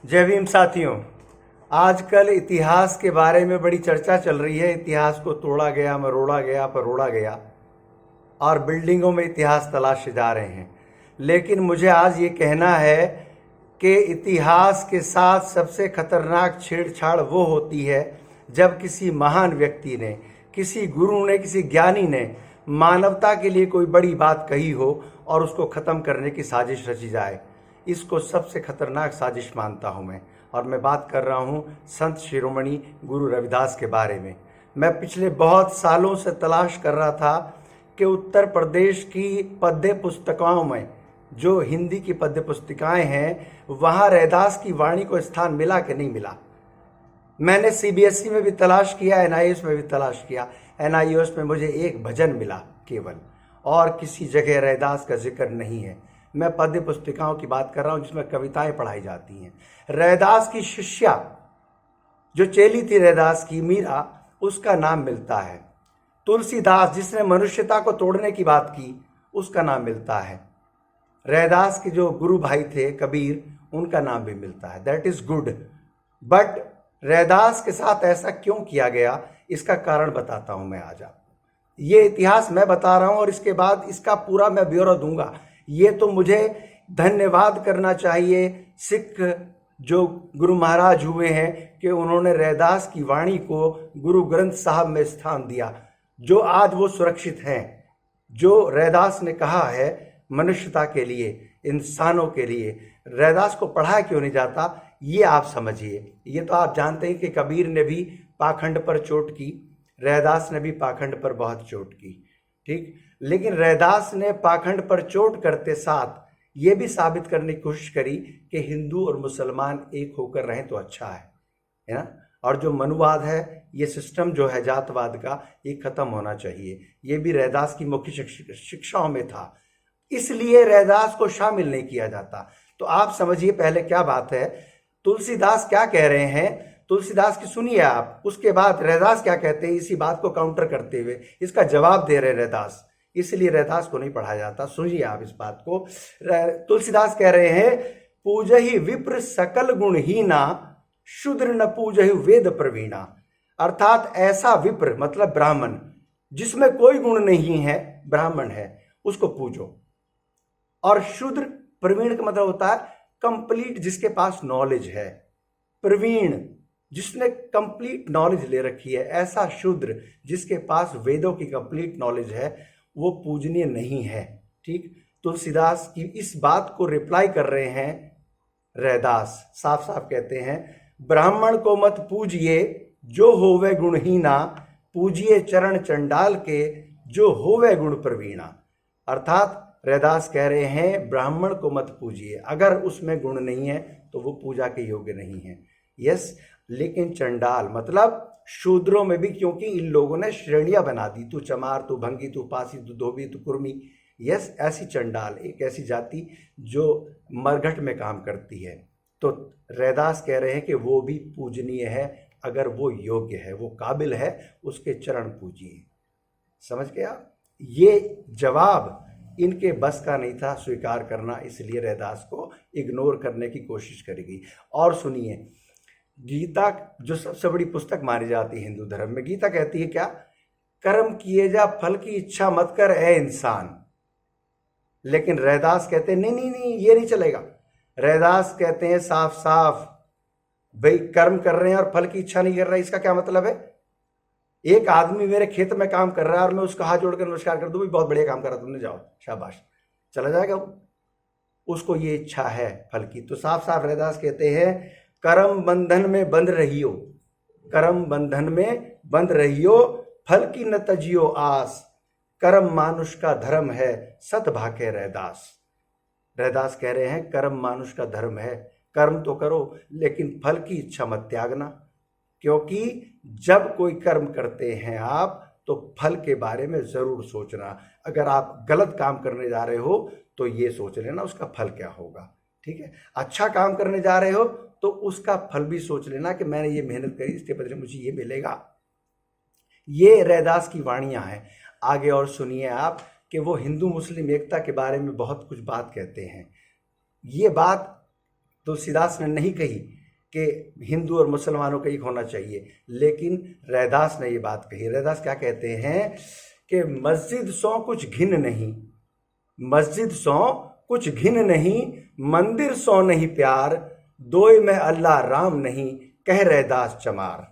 जय भीम साथियों। आजकल इतिहास के बारे में बड़ी चर्चा चल रही है। इतिहास को तोड़ा गया, मरोड़ा गया, परोड़ा गया और बिल्डिंगों में इतिहास तलाशे जा रहे हैं। लेकिन मुझे आज ये कहना है कि इतिहास के साथ सबसे खतरनाक छेड़छाड़ वो होती है जब किसी महान व्यक्ति ने, किसी गुरु ने, किसी ज्ञानी ने मानवता के लिए कोई बड़ी बात कही हो और उसको ख़त्म करने की साजिश रची जाए। इसको सबसे खतरनाक साजिश मानता हूँ मैं। और मैं बात कर रहा हूँ संत शिरोमणि गुरु रविदास के बारे में। मैं पिछले बहुत सालों से तलाश कर रहा था कि उत्तर प्रदेश की पद्य पुस्तकों में, जो हिंदी की पद्य पुस्तिकाएँ हैं, वहाँ रैदास की वाणी को स्थान मिला कि नहीं मिला। मैंने सीबीएसई में भी तलाश किया, एनआईएस में भी तलाश किया। एनआईएस में मुझे एक भजन मिला केवल, और किसी जगह रैदास का जिक्र नहीं है। मैं पद्य पुस्तिकाओं की बात कर रहा हूँ जिसमें कविताएं पढ़ाई जाती हैं। रैदास की शिष्या जो चेली थी रैदास की, मीरा, उसका नाम मिलता है। तुलसीदास जिसने मनुष्यता को तोड़ने की बात की, उसका नाम मिलता है। रैदास के जो गुरु भाई थे कबीर, उनका नाम भी मिलता है। That is good. But Raidas के साथ ऐसा क्यों किया गया, इसका कारण बताता हूं मैं आज आपको। ये इतिहास मैं बता रहा हूं और इसके बाद इसका पूरा मैं ब्यौरा दूंगा। ये तो मुझे धन्यवाद करना चाहिए सिख जो गुरु महाराज हुए हैं कि उन्होंने रैदास की वाणी को गुरु ग्रंथ साहब में स्थान दिया, जो आज वो सुरक्षित हैं। जो रैदास ने कहा है मनुष्यता के लिए, इंसानों के लिए, रैदास को पढ़ा क्यों नहीं जाता, ये आप समझिए। ये तो आप जानते हैं कि कबीर ने भी पाखंड पर चोट की, रैदास ने भी पाखंड पर बहुत चोट की, ठीक। लेकिन रैदास ने पाखंड पर चोट करते साथ ये भी साबित करने की कोशिश करी कि हिंदू और मुसलमान एक होकर रहें तो अच्छा है ना। और जो मनुवाद है, ये सिस्टम जो है जातवाद का, ये खत्म होना चाहिए। ये भी रैदास की मुख्य शिक्षाओं में था, इसलिए रैदास को शामिल नहीं किया जाता। तो आप समझिए पहले क्या बात है, तुलसीदास क्या कह रहे हैं। तुलसीदास की सुनिए आप, उसके बाद रैदास क्या कहते हैं, इसी बात को काउंटर करते हुए इसका जवाब दे रहे रैदास। इसलिए रैदास को नहीं पढ़ा जाता। सुनिए आप इस बात को। तुलसीदास कह रहे हैं, पूजहि विप्र सकल गुणहीना, शूद्र न पूजहि वेद प्रवीणा। अर्थात ऐसा विप्र मतलब ब्राह्मण जिसमें कोई गुण नहीं है, ब्राह्मण है, उसको पूजो। और शूद्र, प्रवीण का मतलब होता है कंप्लीट, जिसके पास नॉलेज है। प्रवीण जिसने कंप्लीट नॉलेज ले रखी है, ऐसा शूद्र जिसके पास वेदों की कंप्लीट नॉलेज है, वो पूजनीय नहीं है, ठीक। तुलसीदास की इस बात को रिप्लाई कर रहे हैं रैदास। साफ साफ कहते हैं, ब्राह्मण को मत पूजिए जो होवे गुणहीना, पूजिए चरण चंडाल के जो होवे गुण प्रवीणा। अर्थात रैदास कह रहे हैं ब्राह्मण को मत पूजिए, अगर उसमें गुण नहीं है तो वो पूजा के योग्य नहीं है। यस, लेकिन चंडाल मतलब शूद्रों में भी, क्योंकि इन लोगों ने श्रेणियां बना दी, तू चमार, तू भंगी, तू पासी, तू धोबी, तू कुर्मी। यस, ऐसी चंडाल, एक ऐसी जाति जो मरघट में काम करती है। तो रैदास कह रहे हैं कि वो भी पूजनीय है अगर वो योग्य है, वो काबिल है, उसके चरण पूजिए। समझ गया। ये जवाब इनके बस का नहीं था स्वीकार करना, इसलिए रैदास को इग्नोर करने की कोशिश करी गई। और सुनिए, गीता जो सबसे बड़ी पुस्तक मानी जाती है हिंदू धर्म में, गीता कहती है क्या, कर्म किए जा फल की इच्छा मत कर ए इंसान। लेकिन रैदास कहते हैं नहीं नहीं नहीं, ये नहीं चलेगा। रैदास कहते हैं साफ साफ, भाई कर्म कर रहे हैं और फल की इच्छा नहीं कर रहा, इसका क्या मतलब है। एक आदमी मेरे खेत में काम कर रहा है और मैं उसका हाथ जोड़कर नमस्कार कर दूं, भी बहुत बढ़िया काम कर रहा, तुमने जाओ शाबाश, चला जाएगा। उसको ये इच्छा है फल की। तो साफ साफ रैदास कहते हैं, कर्म बंधन में बंध रहियो, कर्म बंधन में बंध रहियो, फल की न तजियो आस, कर्म मानुष का धर्म है, सत भाके रैदास। रैदास कह रहे हैं कर्म मानुष का धर्म है, कर्म तो करो लेकिन फल की इच्छा मत त्यागना। क्योंकि जब कोई कर्म करते हैं आप, तो फल के बारे में जरूर सोचना। अगर आप गलत काम करने जा रहे हो तो ये सोच लेना उसका फल क्या होगा, ठीक है। अच्छा काम करने जा रहे हो तो उसका फल भी सोच लेना कि मैंने ये मेहनत करी, इसके बदले मुझे ये मिलेगा। ये रैदास की वाणियां हैं। आगे और सुनिए आप कि वो हिंदू मुस्लिम एकता के बारे में बहुत कुछ बात कहते हैं। ये बात तुलसीदास ने नहीं कही कि हिंदू और मुसलमानों का एक होना चाहिए, लेकिन रैदास ने ये बात कही। रैदास क्या कहते हैं कि मस्जिद सौ कुछ घिन नहीं, मस्जिद सौ कुछ घिन नहीं, मंदिर सौ नहीं प्यार, दोय में अल्लाह राम नहीं, कह रैदास चमार।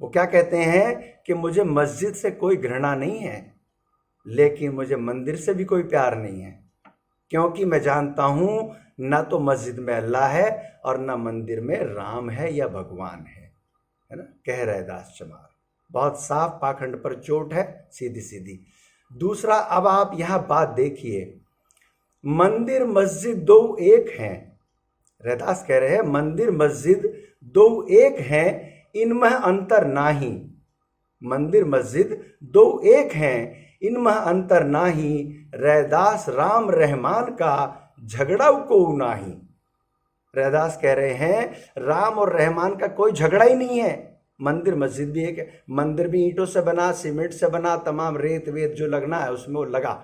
वो क्या कहते हैं कि मुझे मस्जिद से कोई घृणा नहीं है, लेकिन मुझे मंदिर से भी कोई प्यार नहीं है, क्योंकि मैं जानता हूं ना तो मस्जिद में अल्लाह है और ना मंदिर में राम है या भगवान है ना, कह रैदास चमार। बहुत साफ पाखंड पर चोट है, सीधी सीधी। दूसरा, अब आप यहां बात देखिए, मंदिर मस्जिद दो एक हैं। रैदास कह रहे हैं मंदिर मस्जिद दो एक हैं, इनमें अंतर नाही। मंदिर मस्जिद दो एक हैं, इनमें अंतर नाही, रैदास राम रहमान का झगड़ा को नाही। रैदास कह रहे हैं राम और रहमान का कोई झगड़ा ही नहीं है। मंदिर मस्जिद भी एक है, मंदिर भी ईंटों से बना, सीमेंट से बना, तमाम रेत वेत जो लगना है उसमें वो लगा,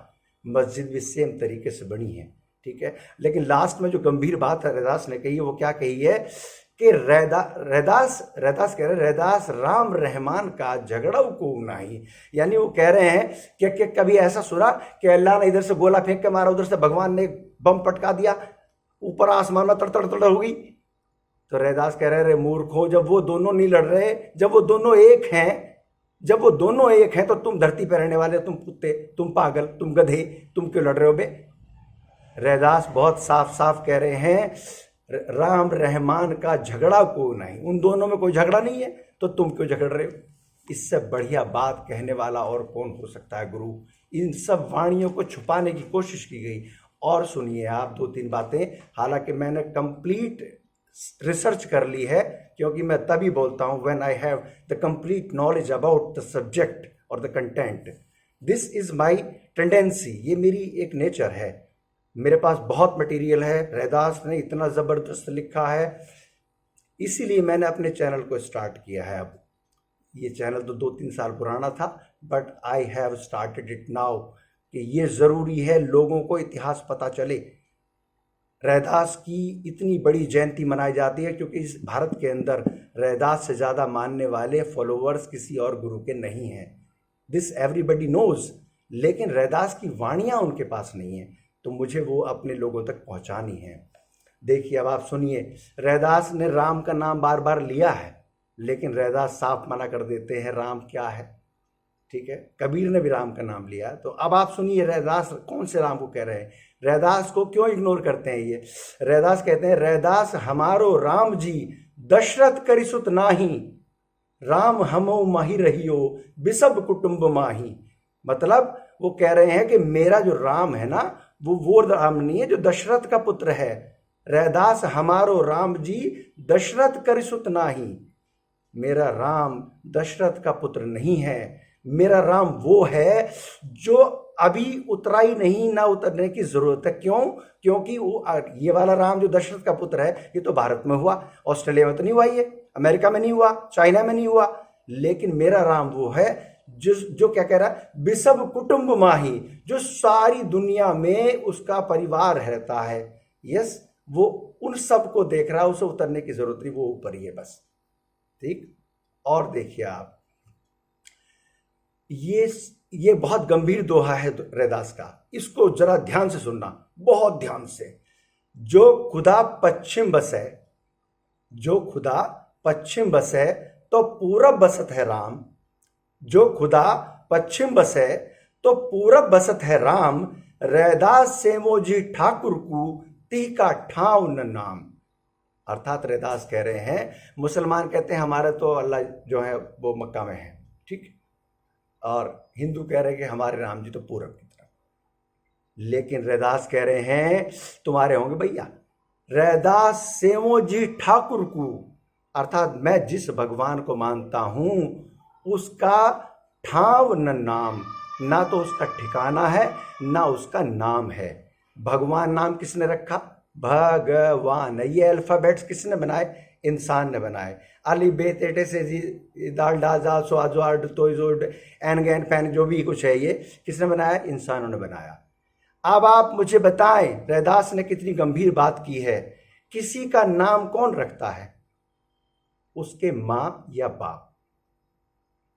मस्जिद भी सेम तरीके से बनी है, ठीक है। लेकिन लास्ट में जो गंभीर बात है रैदास ने कही है, वो क्या कही है कि रैदास कह रहे हैं रैदास राम रहमान का झगड़ा को नहीं। यानी वो कह रहे हैं कि कभी ऐसा सुना कि अल्लाह ने इधर से गोला फेंक के मारा, उधर से भगवान ने बम पटका दिया, ऊपर आसमान में तड़ हो गई। तो रैदास कह रहे मूर्खों, जब वो दोनों नहीं लड़ रहे, जब वो दोनों एक हैं, जब वो दोनों एक हैं, तो तुम धरती पर रहने वाले, तुम कुत्ते, तुम पागल, तुम गधे, तुम क्यों लड़ रहे हो बे। रैदास बहुत साफ साफ कह रहे हैं राम रहमान का झगड़ा को नहीं, उन दोनों में कोई झगड़ा नहीं है, तो तुम क्यों झगड़ रहे हो। इससे बढ़िया बात कहने वाला और कौन हो सकता है गुरु। इन सब वाणियों को छुपाने की कोशिश की गई। और सुनिए आप दो तीन बातें, हालांकि मैंने कंप्लीट रिसर्च कर ली है, क्योंकि मैं तभी बोलता हूं when I have the complete knowledge about the subject और the content. This is my tendency, ये मेरी एक नेचर है। मेरे पास बहुत मटेरियल है, रैदास ने इतना ज़बरदस्त लिखा है, इसीलिए मैंने अपने चैनल को स्टार्ट किया है। अब ये चैनल तो 2-3 साल पुराना था, but I have started it now, कि ये ज़रूरी है लोगों को इतिहास पता चले। रैदास की इतनी बड़ी जयंती मनाई जाती है क्योंकि इस भारत के अंदर रैदास से ज़्यादा मानने वाले फॉलोअर्स किसी और गुरु के नहीं हैं। दिस एवरीबडी नोज, लेकिन रैदास की वाणियाँ उनके पास नहीं है, तो मुझे वो अपने लोगों तक पहुंचानी है। देखिए अब आप सुनिए, रैदास ने राम का नाम बार बार लिया है, लेकिन रैदास साफ मना कर देते हैं राम क्या है, ठीक है। कबीर ने भी राम का नाम लिया। तो अब आप सुनिए रैदास कौन से राम को कह रहे हैं, रैदास को क्यों इग्नोर करते हैं ये। रैदास कहते हैं रैदास हमारो राम जी दशरथ करिसुत नाही, राम हमो माही रहियो बिसब कुटुंब माही। मतलब वो कह रहे हैं कि मेरा जो राम है ना, वो राम नहीं है जो दशरथ का पुत्र है। रैदास हमारो राम जी दशरथ करिसुत नाही, मेरा राम दशरथ का पुत्र नहीं है। मेरा राम वो है जो अभी उतरा ही नहीं, ना उतरने की जरूरत है। क्यों? क्योंकि वो ये वाला राम जो दशरथ का पुत्र है, ये तो भारत में हुआ, ऑस्ट्रेलिया में तो नहीं हुआ, ये अमेरिका में नहीं हुआ, चाइना में नहीं हुआ। लेकिन मेरा राम वो है जो क्या कह रहा है, बिसब कुटुंब माही, जो सारी दुनिया में उसका परिवार रहता है। यस, वो उन सब को देख रहा है, उसे उतरने की जरूरत नहीं, वो ऊपर ही है बस, ठीक। और देखिए आप, ये बहुत गंभीर दोहा है रैदास का, इसको जरा ध्यान से सुनना, बहुत ध्यान से। जो खुदा पश्चिम बसे, जो खुदा पश्चिम बसे तो पूरब बसत है राम, जो खुदा पश्चिम बसे तो पूरब बसत है राम, रैदास से मोजी ठाकुर को ती का ठाव न नाम। अर्थात रैदास कह रहे हैं, मुसलमान कहते हैं हमारे तो अल्लाह जो है वो मक्का में है, ठीक, और हिंदू कह रहे हैं कि हमारे राम जी तो पूरब की तरफ। लेकिन रैदास कह रहे हैं तुम्हारे होंगे भैया, रैदास सेवो जी ठाकुर को, अर्थात मैं जिस भगवान को मानता हूं उसका ठाव न नाम, ना तो उसका ठिकाना है ना उसका नाम है। भगवान नाम किसने रखा? भगवान। ये अल्फाबेट्स किसने बनाए? इंसान ने बनाए। अली बे तेटे से जी दाल डा जा सो आजो आड तो एन गैन फैन जो भी कुछ है, ये किसने बनाया? इंसानों ने बनाया। अब आप मुझे बताएं, रैदास ने कितनी गंभीर बात की है किसी का नाम कौन रखता है? उसके मां या बाप।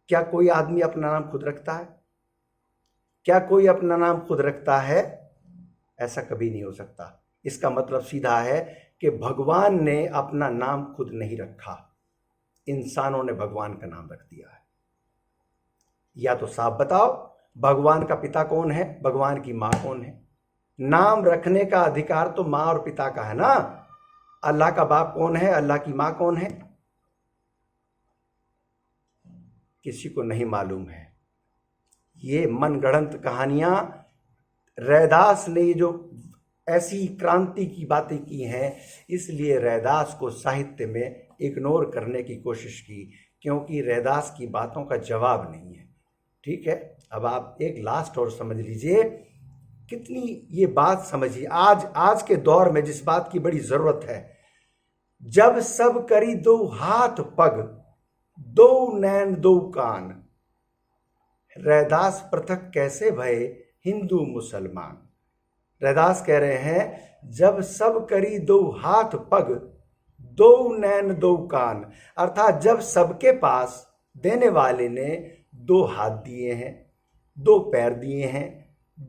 क्या कोई आदमी अपना नाम खुद रखता है? क्या कोई अपना नाम खुद रखता है? ऐसा कभी नहीं हो सकता। इसका मतलब सीधा है कि भगवान ने अपना नाम खुद नहीं रखा, इंसानों ने भगवान का नाम रख दिया है। या तो साफ बताओ, भगवान का पिता कौन है, भगवान की मां कौन है? नाम रखने का अधिकार तो मां और पिता का है ना। अल्लाह का बाप कौन है, अल्लाह की मां कौन है? किसी को नहीं मालूम है। ये मनगढ़ंत कहानियां, रैदास ने ये जो ऐसी क्रांति की बातें की हैं, इसलिए रैदास को साहित्य में इग्नोर करने की कोशिश की, क्योंकि रैदास की बातों का जवाब नहीं है। ठीक है, अब आप एक लास्ट और समझ लीजिए, कितनी ये बात समझिए आज के दौर में जिस बात की बड़ी जरूरत है। जब सब करी दो हाथ पग, दो नैन दो कान, रैदास पृथक कैसे भये हिंदू मुसलमान। रैदास कह रहे हैं जब सब करी दो हाथ पग, दो नैन दो कान, अर्थात जब सबके पास देने वाले ने दो हाथ दिए हैं, दो पैर दिए हैं,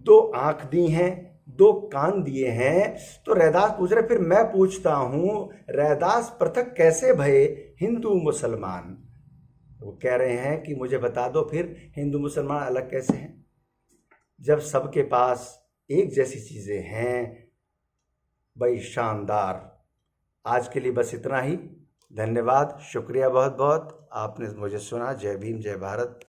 दो आंख दी हैं, दो कान दिए हैं, तो रैदास पूछ रहे, फिर मैं पूछता हूं रैदास पृथक कैसे भये हिंदू मुसलमान। वो कह रहे हैं कि मुझे बता दो फिर हिंदू मुसलमान अलग कैसे हैं, जब सबके पास एक जैसी चीजें हैं। भाई शानदार। आज के लिए बस इतना ही। धन्यवाद, शुक्रिया बहुत बहुत, आपने मुझे सुना। जय भीम, जय भारत।